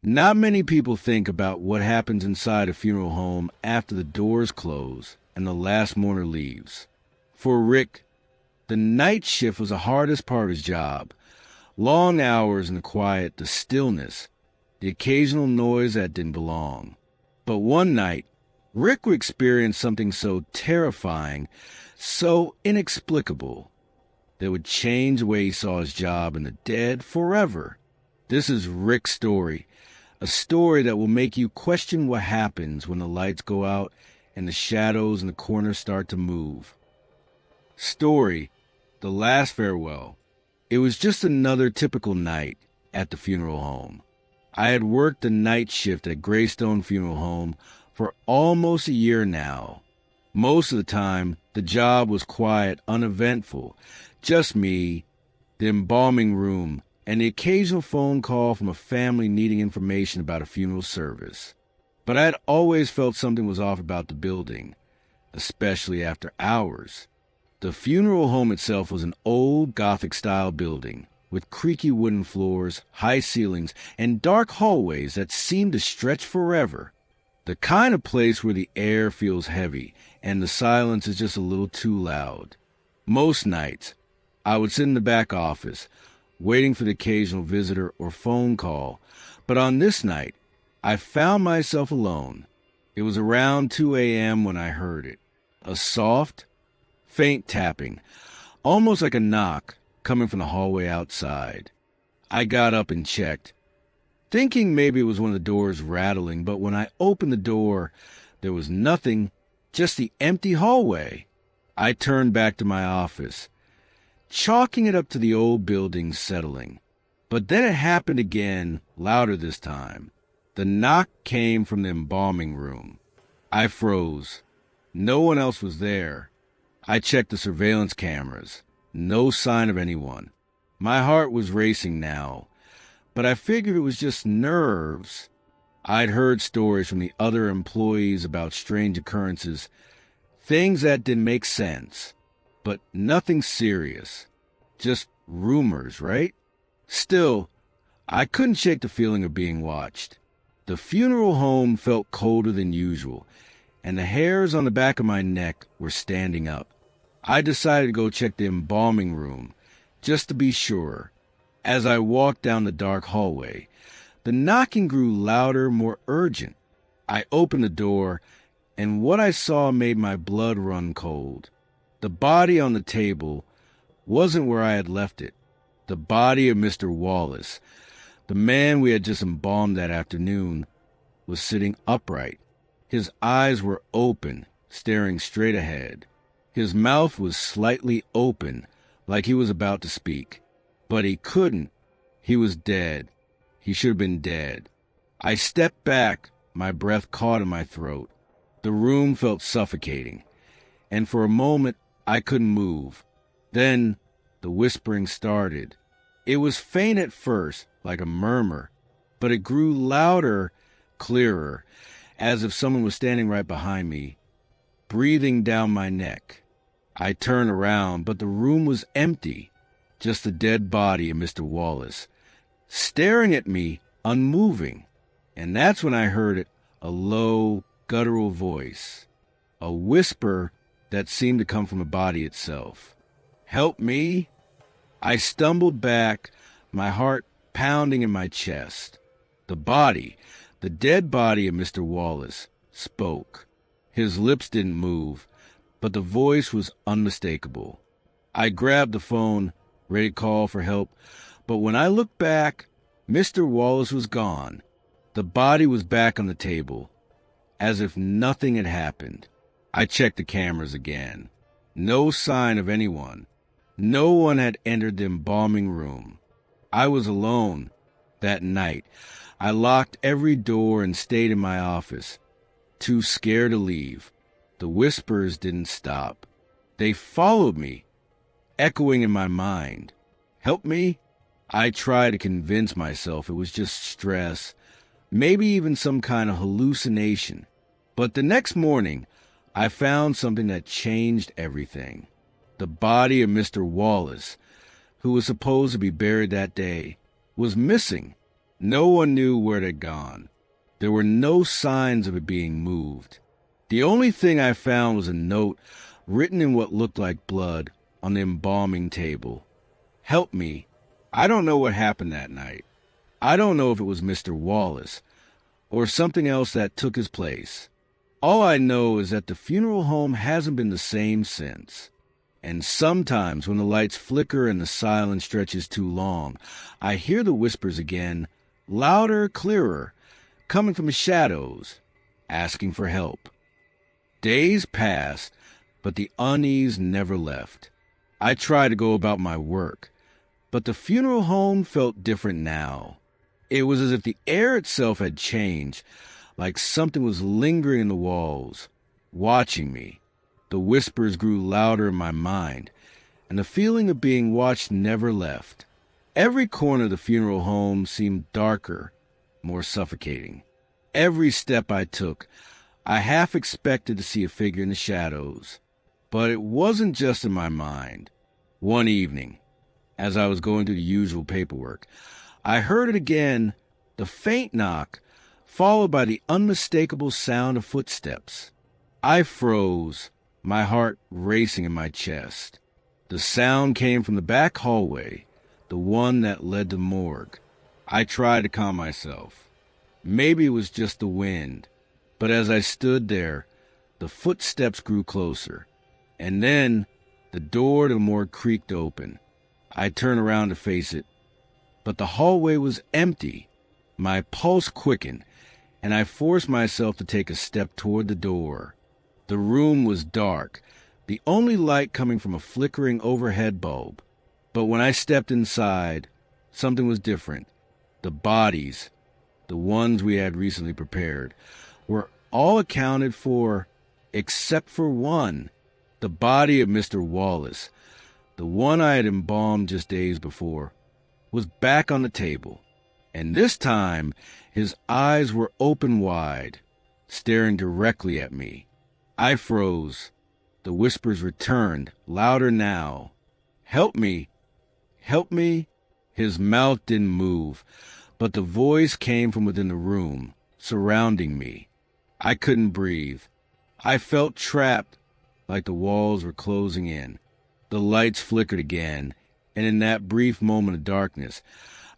Not many people think about what happens inside a funeral home after the doors close and the last mourner leaves. For Rick, the night shift was the hardest part of his job. Long hours in the quiet, the stillness, the occasional noise that didn't belong. But one night, Rick would experience something so terrifying, so inexplicable, that would change the way he saw his job and the dead forever. This is Rick's story, a story that will make you question what happens when the lights go out and the shadows in the corners start to move. Story, The Last Farewell. It was just another typical night at the funeral home. I had worked the night shift at Greystone Funeral Home for almost a year now. Most of the time, the job was quiet, uneventful. Just me, the embalming room, and the occasional phone call from a family needing information about a funeral service. But I had always felt something was off about the building, especially after hours. The funeral home itself was an old Gothic-style building with creaky wooden floors, high ceilings, and dark hallways that seemed to stretch forever. The kind of place where the air feels heavy and the silence is just a little too loud. Most nights, I would sit in the back office, waiting for the occasional visitor or phone call. But on this night, I found myself alone. It was around 2 a.m. when I heard it. A soft, faint tapping, almost like a knock, coming from the hallway outside. I got up and checked, thinking maybe it was one of the doors rattling, but when I opened the door, there was nothing, just the empty hallway. I turned back to my office, chalking it up to the old building settling. But then it happened again, louder this time. The knock came from the embalming room. I froze. No one else was there. I checked the surveillance cameras. No sign of anyone. My heart was racing now, but I figured it was just nerves. I'd heard stories from the other employees about strange occurrences, things that didn't make sense, but nothing serious. Just rumors, right? Still, I couldn't shake the feeling of being watched. The funeral home felt colder than usual, and the hairs on the back of my neck were standing up. I decided to go check the embalming room, just to be sure. As I walked down the dark hallway, the knocking grew louder, more urgent. I opened the door, and what I saw made my blood run cold. The body on the table wasn't where I had left it. The body of Mr. Wallace, the man we had just embalmed that afternoon, was sitting upright. His eyes were open, staring straight ahead. His mouth was slightly open, like he was about to speak. But he couldn't. He was dead. He should have been dead. I stepped back, my breath caught in my throat. The room felt suffocating, and for a moment I couldn't move. Then the whispering started. It was faint at first, like a murmur, but it grew louder, clearer, as if someone was standing right behind me, breathing down my neck. I turned around, but the room was empty, just the dead body of Mr. Wallace, staring at me, unmoving. And that's when I heard it, a low, guttural voice, a whisper that seemed to come from the body itself. "Help me?" I stumbled back, my heart pounding in my chest. The body, the dead body of Mr. Wallace, spoke. His lips didn't move, but the voice was unmistakable. I grabbed the phone, ready to call for help, but when I looked back, Mr. Wallace was gone. The body was back on the table, as if nothing had happened. I checked the cameras again. No sign of anyone. No one had entered the embalming room. I was alone that night. I locked every door and stayed in my office, too scared to leave. The whispers didn't stop. They followed me, echoing in my mind. Help me? I tried to convince myself it was just stress, maybe even some kind of hallucination. But the next morning, I found something that changed everything. The body of Mr. Wallace, who was supposed to be buried that day, was missing. No one knew where it had gone. There were no signs of it being moved. The only thing I found was a note written in what looked like blood on the embalming table. Help me. I don't know what happened that night. I don't know if it was Mr. Wallace or something else that took his place. All I know is that the funeral home hasn't been the same since. And sometimes when the lights flicker and the silence stretches too long, I hear the whispers again, louder, clearer, coming from the shadows, asking for help. Days passed, but the unease never left. I tried to go about my work, but the funeral home felt different now. It was as if the air itself had changed, like something was lingering in the walls, watching me. The whispers grew louder in my mind, and the feeling of being watched never left. Every corner of the funeral home seemed darker, more suffocating. Every step I took, I half expected to see a figure in the shadows. But it wasn't just in my mind. One evening, as I was going through the usual paperwork, I heard it again, the faint knock, followed by the unmistakable sound of footsteps. I froze, my heart racing in my chest. The sound came from the back hallway, the one that led to the morgue. I tried to calm myself. Maybe it was just the wind, but as I stood there, the footsteps grew closer. And then the door to the morgue creaked open. I turned around to face it, but the hallway was empty. My pulse quickened, and I forced myself to take a step toward the door. The room was dark, the only light coming from a flickering overhead bulb. But when I stepped inside, something was different. The bodies, the ones we had recently prepared, were all accounted for except for one. The body of Mr. Wallace, the one I had embalmed just days before, was back on the table, and this time his eyes were open wide, staring directly at me. I froze. The whispers returned, louder now. "Help me! Help me!" His mouth didn't move, but the voice came from within the room, surrounding me. I couldn't breathe. I felt trapped, like the walls were closing in. The lights flickered again, and in that brief moment of darkness,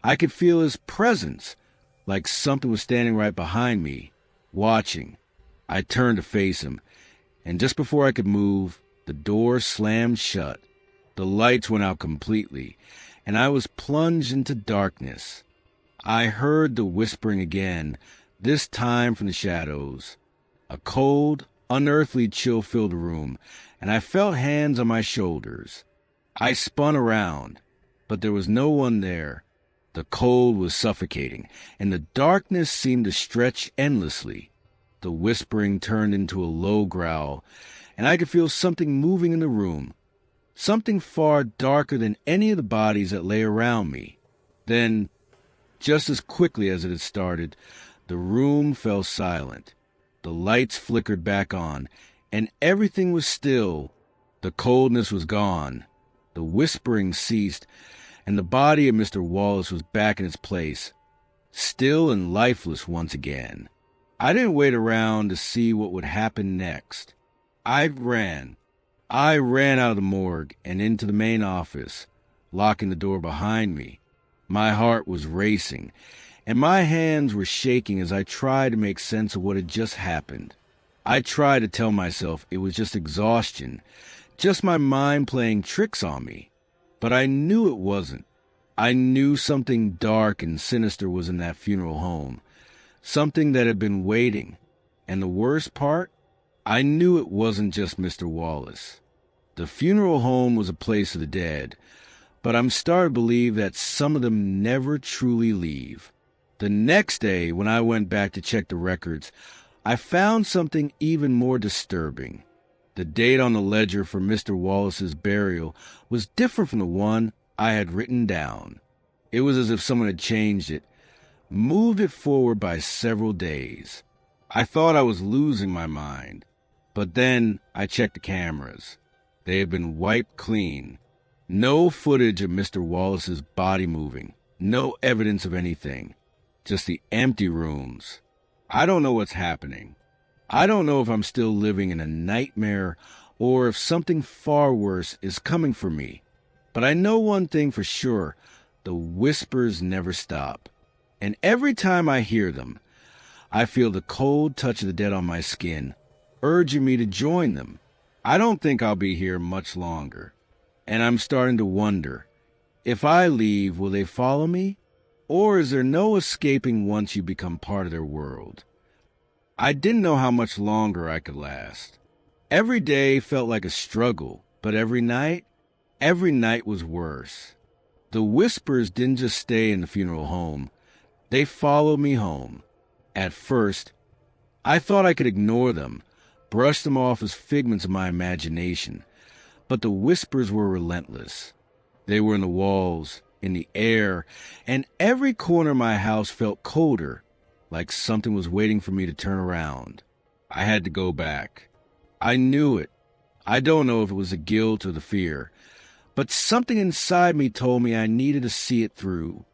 I could feel his presence, like something was standing right behind me, watching. I turned to face him, and just before I could move, the door slammed shut. The lights went out completely, and I was plunged into darkness. I heard the whispering again, this time from the shadows. A cold, unearthly chill filled the room, and I felt hands on my shoulders. I spun around, but there was no one there. The cold was suffocating, and the darkness seemed to stretch endlessly. The whispering turned into a low growl, and I could feel something moving in the room, something far darker than any of the bodies that lay around me. Then, just as quickly as it had started, the room fell silent. The lights flickered back on, and everything was still. The coldness was gone. The whispering ceased, and the body of Mr. Wallace was back in its place, still and lifeless once again. I didn't wait around to see what would happen next. I ran. I ran out of the morgue and into the main office, locking the door behind me. My heart was racing, and my hands were shaking as I tried to make sense of what had just happened. I tried to tell myself it was just exhaustion, just my mind playing tricks on me. But I knew it wasn't. I knew something dark and sinister was in that funeral home, something that had been waiting. And the worst part, I knew it wasn't just Mr. Wallace. The funeral home was a place of the dead, but I'm starting to believe that some of them never truly leave. The next day, when I went back to check the records, I found something even more disturbing. The date on the ledger for Mr. Wallace's burial was different from the one I had written down. It was as if someone had changed it, moved it forward by several days. I thought I was losing my mind, but then I checked the cameras. They had been wiped clean. No footage of Mr. Wallace's body moving, no evidence of anything. just the empty rooms. I don't know what's happening. I don't know if I'm still living in a nightmare or if something far worse is coming for me. But I know one thing for sure: the whispers never stop. And every time I hear them, I feel the cold touch of the dead on my skin, urging me to join them. I don't think I'll be here much longer. And I'm starting to wonder, if I leave, will they follow me? Or is there no escaping once you become part of their world? I didn't know how much longer I could last. Every day felt like a struggle, but every night was worse. The whispers didn't just stay in the funeral home. They followed me home. At first, I thought I could ignore them, brush them off as figments of my imagination. But the whispers were relentless. They were in the walls, in the air, and every corner of my house felt colder, like something was waiting for me to turn around. I had to go back. I knew it. I don't know if it was the guilt or the fear, but something inside me told me I needed to see it through.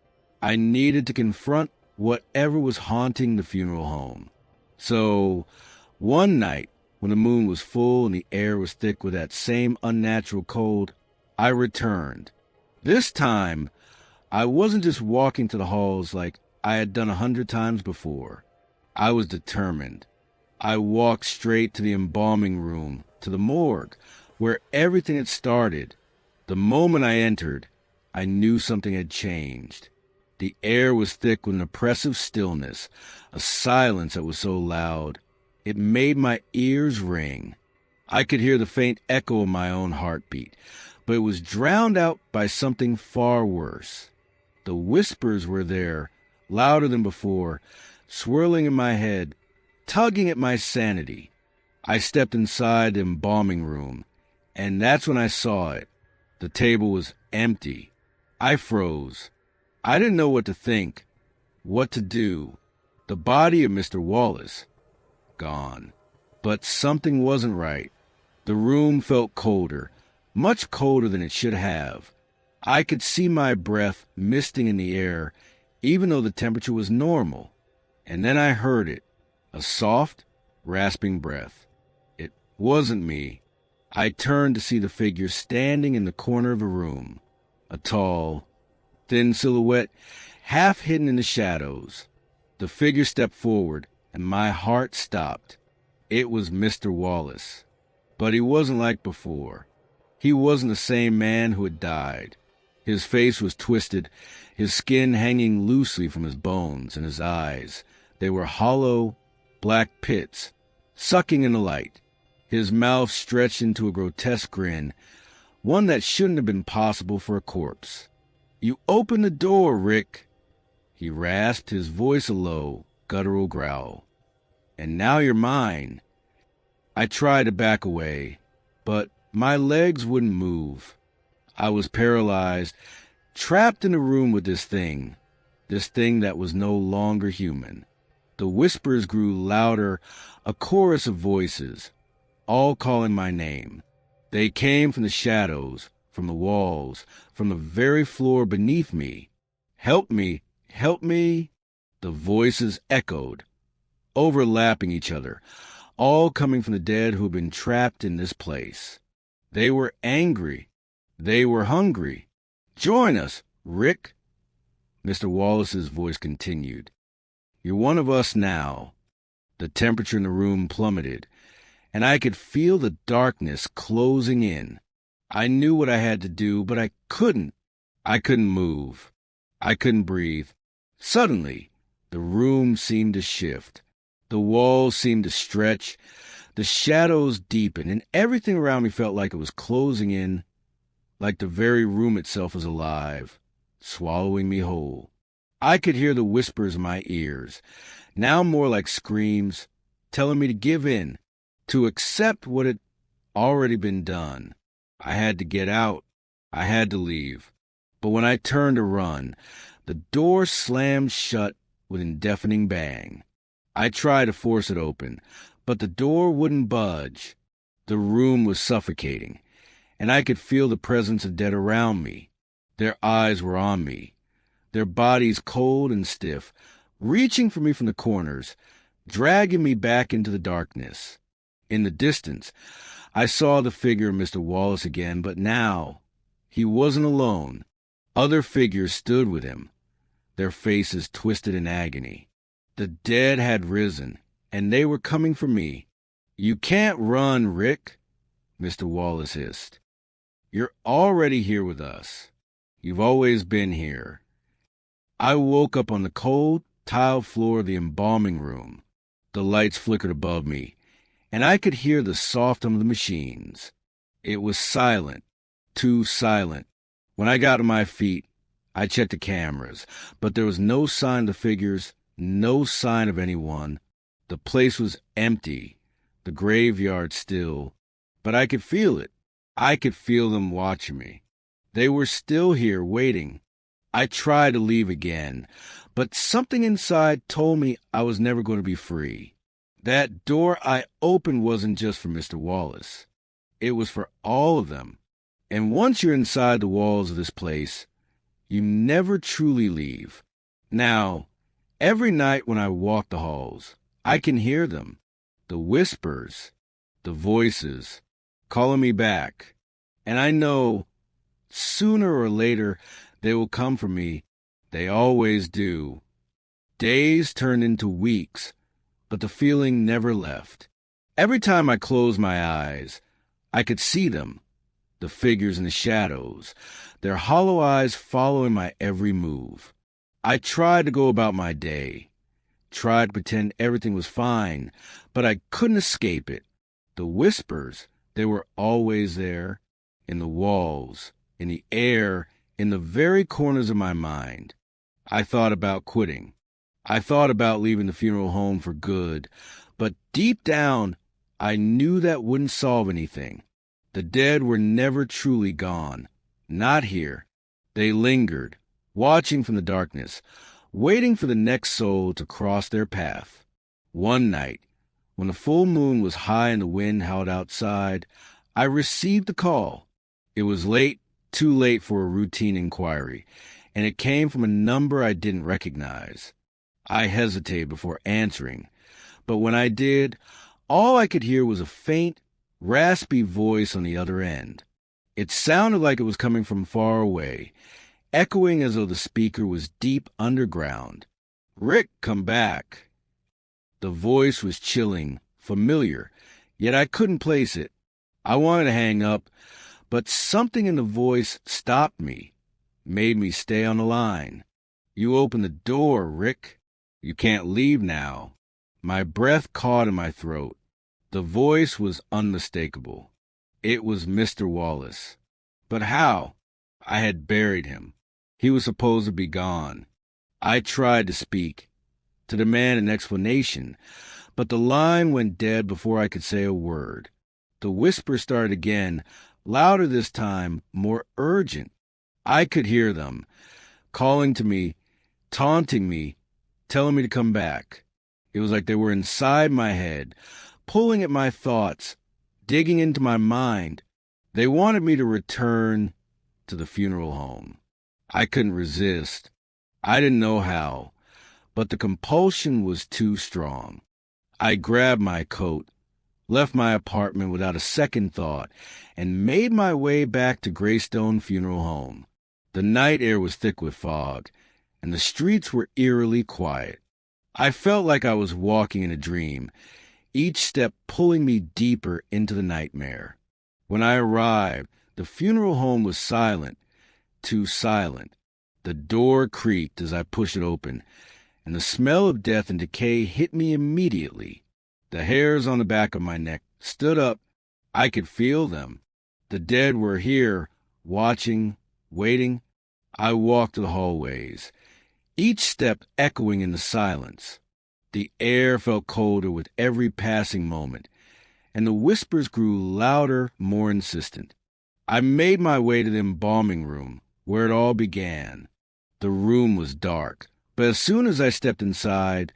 I needed to confront whatever was haunting the funeral home. So, one night, when the moon was full and the air was thick with that same unnatural cold, I returned. This time, I wasn't just walking to the halls like I had done 100 times before. I was determined. I walked straight to the embalming room, to the morgue, where everything had started. The moment I entered, I knew something had changed. The air was thick with an oppressive stillness, a silence that was so loud, it made my ears ring. I could hear the faint echo of my own heartbeat, but it was drowned out by something far worse. The whispers were there, louder than before, swirling in my head, tugging at my sanity. I stepped inside the embalming room, and that's when I saw it. The table was empty. I froze. I didn't know what to think, what to do. The body of Mr. Wallace, gone. But something wasn't right. The room felt colder, much colder than it should have. I could see my breath misting in the air, even though the temperature was normal. And then I heard it, a soft, rasping breath. It wasn't me. I turned to see the figure standing in the corner of a room, a tall, thin silhouette, half hidden in the shadows. The figure stepped forward, and my heart stopped. It was Mr. Wallace. But he wasn't like before. He wasn't the same man who had died. His face was twisted, his skin hanging loosely from his bones, and his eyes, they were hollow, black pits, sucking in the light. His mouth stretched into a grotesque grin, one that shouldn't have been possible for a corpse. "You open the door, Rick," he rasped, his voice a low, guttural growl. "And now you're mine." I tried to back away, but my legs wouldn't move. I was paralyzed, trapped in a room with this thing that was no longer human. The whispers grew louder, a chorus of voices, all calling my name. They came from the shadows, from the walls, from the very floor beneath me. "Help me! Help me!" The voices echoed, overlapping each other, all coming from the dead who had been trapped in this place. They were angry. They were hungry. "Join us, Rick," Mr. Wallace's voice continued. "You're one of us now." The temperature in the room plummeted, and I could feel the darkness closing in. I knew what I had to do, but I couldn't. I couldn't move. I couldn't breathe. Suddenly, the room seemed to shift. The walls seemed to stretch. The shadows deepened, and everything around me felt like it was closing in, like the very room itself was alive, swallowing me whole. I could hear the whispers in my ears, now more like screams, telling me to give in, to accept what had already been done. I had to get out. I had to leave. But when I turned to run, the door slammed shut with a deafening bang. I tried to force it open, but the door wouldn't budge. The room was suffocating, and I could feel the presence of dead around me. Their eyes were on me, their bodies cold and stiff, reaching for me from the corners, dragging me back into the darkness. In the distance, I saw the figure of Mr. Wallace again, but now he wasn't alone. Other figures stood with him, their faces twisted in agony. The dead had risen, and they were coming for me. "You can't run, Rick," Mr. Wallace hissed. "You're already here with us. You've always been here." I woke up on the cold, tiled floor of the embalming room. The lights flickered above me, and I could hear the soft hum of the machines. It was silent, too silent. When I got to my feet, I checked the cameras, but there was no sign of the figures, no sign of anyone. The place was empty, the graveyard still, but I could feel it. I could feel them watching me. They were still here, waiting. I tried to leave again, but something inside told me I was never going to be free. That door I opened wasn't just for Mr. Wallace. It was for all of them. And once you're inside the walls of this place, you never truly leave. Now, every night when I walk the halls, I can hear them. The whispers, the voices, calling me back. And I know sooner or later they will come for me. They always do. Days turned into weeks, but the feeling never left. Every time I closed my eyes, I could see them, the figures in the shadows, their hollow eyes following my every move. I tried to go about my day, tried to pretend everything was fine, but I couldn't escape it. The whispers, they were always there, in the walls, in the air, in the very corners of my mind. I thought about quitting. I thought about leaving the funeral home for good, but deep down, I knew that wouldn't solve anything. The dead were never truly gone. Not here. They lingered, watching from the darkness, waiting for the next soul to cross their path. One night, when the full moon was high and the wind howled outside, I received a call. It was late, too late for a routine inquiry, and it came from a number I didn't recognize. I hesitated before answering, but when I did, all I could hear was a faint, raspy voice on the other end. It sounded like it was coming from far away, echoing as though the speaker was deep underground. "Rick, come back." The voice was chilling, familiar, yet I couldn't place it. I wanted to hang up, but something in the voice stopped me, made me stay on the line. "You open the door, Rick. You can't leave now." My breath caught in my throat. The voice was unmistakable. It was Mr. Wallace. But how? I had buried him. He was supposed to be gone. I tried to speak, to demand an explanation, but the line went dead before I could say a word. The whisper started again, louder this time, more urgent. I could hear them, calling to me, taunting me, telling me to come back. It was like they were inside my head, pulling at my thoughts, digging into my mind. They wanted me to return to the funeral home. I couldn't resist. I didn't know how, but the compulsion was too strong. I grabbed my coat, left my apartment without a second thought, and made my way back to Greystone Funeral Home. The night air was thick with fog, and the streets were eerily quiet. I felt like I was walking in a dream, each step pulling me deeper into the nightmare. When I arrived, the funeral home was silent, too silent. The door creaked as I pushed it open, and the smell of death and decay hit me immediately. The hairs on the back of my neck stood up. I could feel them. The dead were here, watching, waiting. I walked to the hallways, each step echoing in the silence. The air felt colder with every passing moment, and the whispers grew louder, more insistent. I made my way to the embalming room, where it all began. The room was dark, but as soon as I stepped inside,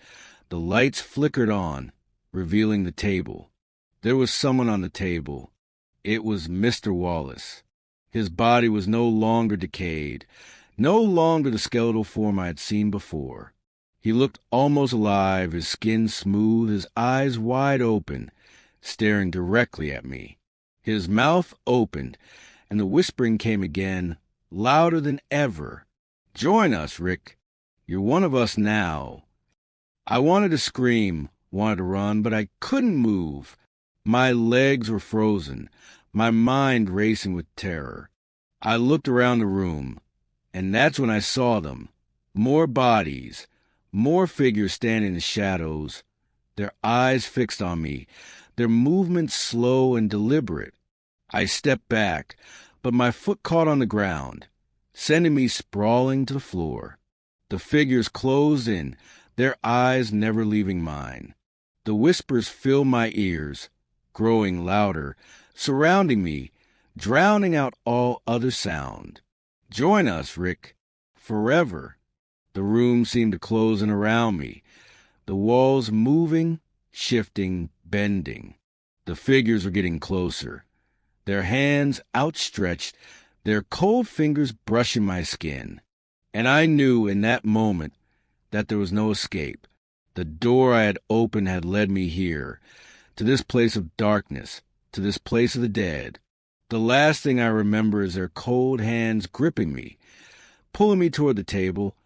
the lights flickered on, revealing the table. There was someone on the table. It was Mr. Wallace. His body was no longer decayed, no longer the skeletal form I had seen before. He looked almost alive, his skin smooth, his eyes wide open, staring directly at me. His mouth opened, and the whispering came again, louder than ever. "Join us, Rick. You're one of us now." I wanted to scream, wanted to run, but I couldn't move. My legs were frozen, my mind racing with terror. I looked around the room, and that's when I saw them. More bodies, more figures standing in the shadows, their eyes fixed on me, their movements slow and deliberate. I stepped back, but my foot caught on the ground, sending me sprawling to the floor. The figures closed in, their eyes never leaving mine. The whispers filled my ears, growing louder, surrounding me, drowning out all other sound. "Join us, Rick. Forever." The room seemed to close in around me, the walls moving, shifting, bending. The figures were getting closer, their hands outstretched, their cold fingers brushing my skin. And I knew in that moment that there was no escape. The door I had opened had led me here, to this place of darkness, to this place of the dead. The last thing I remember is their cold hands gripping me, pulling me toward the table,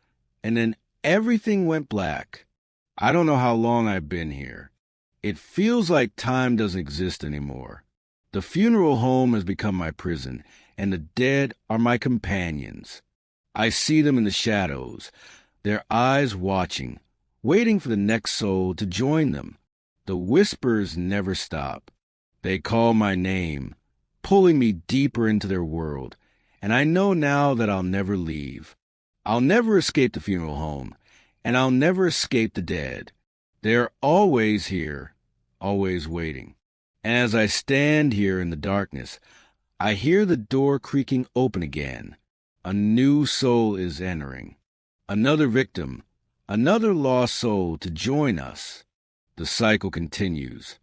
and then everything went black. I don't know how long I've been here. It feels like time doesn't exist anymore. The funeral home has become my prison, and the dead are my companions. I see them in the shadows, their eyes watching, waiting for the next soul to join them. The whispers never stop. They call my name, pulling me deeper into their world, and I know now that I'll never leave. I'll never escape the funeral home, and I'll never escape the dead. They're always here, always waiting. And as I stand here in the darkness, I hear the door creaking open again. A new soul is entering. Another victim, another lost soul to join us. The cycle continues.